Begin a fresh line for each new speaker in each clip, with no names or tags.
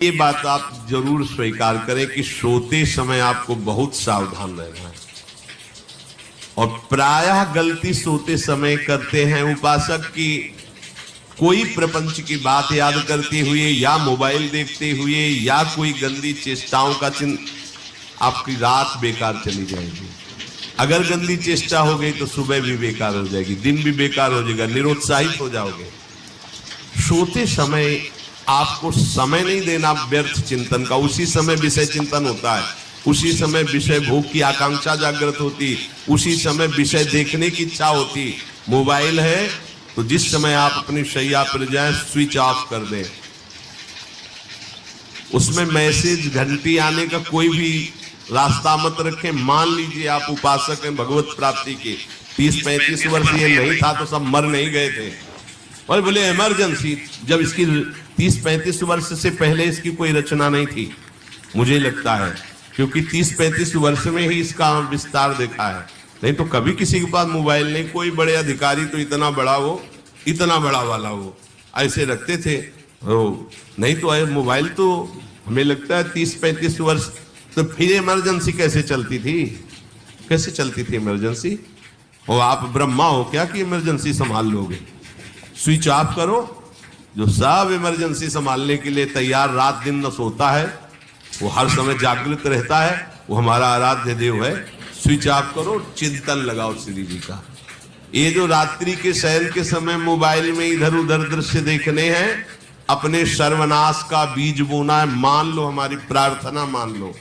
ये बात आप जरूर स्वीकार करें कि सोते समय आपको बहुत सावधान रहना है। और प्रायः गलती सोते समय करते हैं उपासक की कोई प्रपंच की बात याद करते हुए या मोबाइल देखते हुए या कोई गंदी चेष्टाओं का आपकी रात बेकार चली जाएगी। अगर गंदी चेष्टा हो गई तो सुबह भी बेकार हो जाएगी, दिन भी बेकार हो जाएगा, निरुत्साहित हो जाओगे। सोते समय आपको समय नहीं देना व्यर्थ चिंतन का। उसी समय विषय चिंतन होता है, उसी समय विषय भोग की आकांक्षा जागृत होती, उसी समय विषय देखने की इच्छा होती। मोबाइल है तो जिस समय आप अपनी शैया पर जाएं स्विच ऑफ कर दें। उसमें मैसेज घंटी आने का कोई भी रास्ता मत रखें। मान लीजिए आप उपासक हैं भगवत प्राप्ति के, 30-35 वर्ष ये नहीं था तो सब मर नहीं गए थे। और बोले इमरजेंसी, जब इसकी 30-35 वर्ष से पहले इसकी कोई रचना नहीं थी, मुझे लगता है, क्योंकि 30-35 वर्ष में ही इसका विस्तार देखा है। नहीं तो कभी किसी के पास मोबाइल नहीं। कोई बड़े अधिकारी तो इतना बड़ा वो, इतना बड़ा वाला वो ऐसे रखते थे। नहीं तो मोबाइल तो हमें लगता है 30-35 वर्ष। तो फिर इमरजेंसी कैसे चलती थी? कैसे चलती थी इमरजेंसी? और आप ब्रह्मा हो क्या कि इमरजेंसी संभाल लोगे? स्विच ऑफ करो। जो सब इमरजेंसी संभालने के लिए तैयार रात दिन न सोता है, वो हर समय जागृत रहता है, वो हमारा आराध्य देव है। स्विच ऑफ करो, चिंतन लगाओ श्री जी का। ये जो रात्रि के शयन के समय मोबाइल में इधर उधर दृश्य देखने हैं, अपने सर्वनाश का बीज बोना है। मान लो, हमारी प्रार्थना मान लो,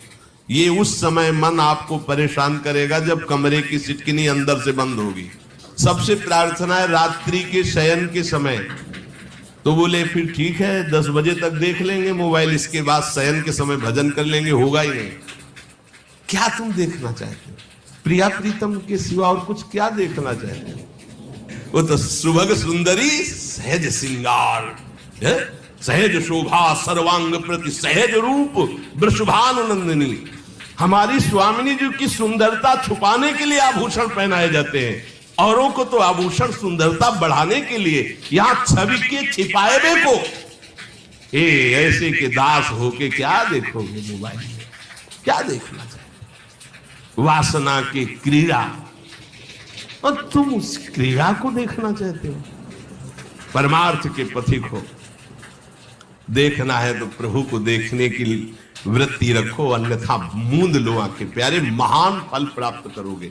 ये उस समय मन आपको परेशान करेगा जब कमरे की सिटकिनी अंदर से बंद होगी। सबसे प्रार्थना है रात्रि के शयन के समय। तो बोले फिर ठीक है 10 बजे तक देख लेंगे मोबाइल, इसके बाद शयन के समय भजन कर लेंगे। होगा ही नहीं। क्या तुम देखना चाहते हो? प्रिया प्रीतम के सिवा और कुछ क्या देखना चाहते हो? वो तो सुभग सुंदरी सहज श्रृंगार, सहज शोभा सर्वांग प्रति सहज रूप वृषभानुनंदिनी। हमारी स्वामिनी जी की सुंदरता छुपाने के लिए आभूषण पहनाए जाते हैं, औरों को तो आभूषण सुंदरता बढ़ाने के लिए। यहां छवि के छिपाए बे को ऐसे के दास होके क्या देखोगे मोबाइल में? क्या देखना चाहिए? वासना की क्रीड़ा, और तुम उस क्रीड़ा को देखना चाहते हो? परमार्थ के पथिक हो। देखना है तो प्रभु को देखने की वृत्ति रखो, अन्यथा मूंद लो आंखें प्यारे, महान फल प्राप्त करोगे।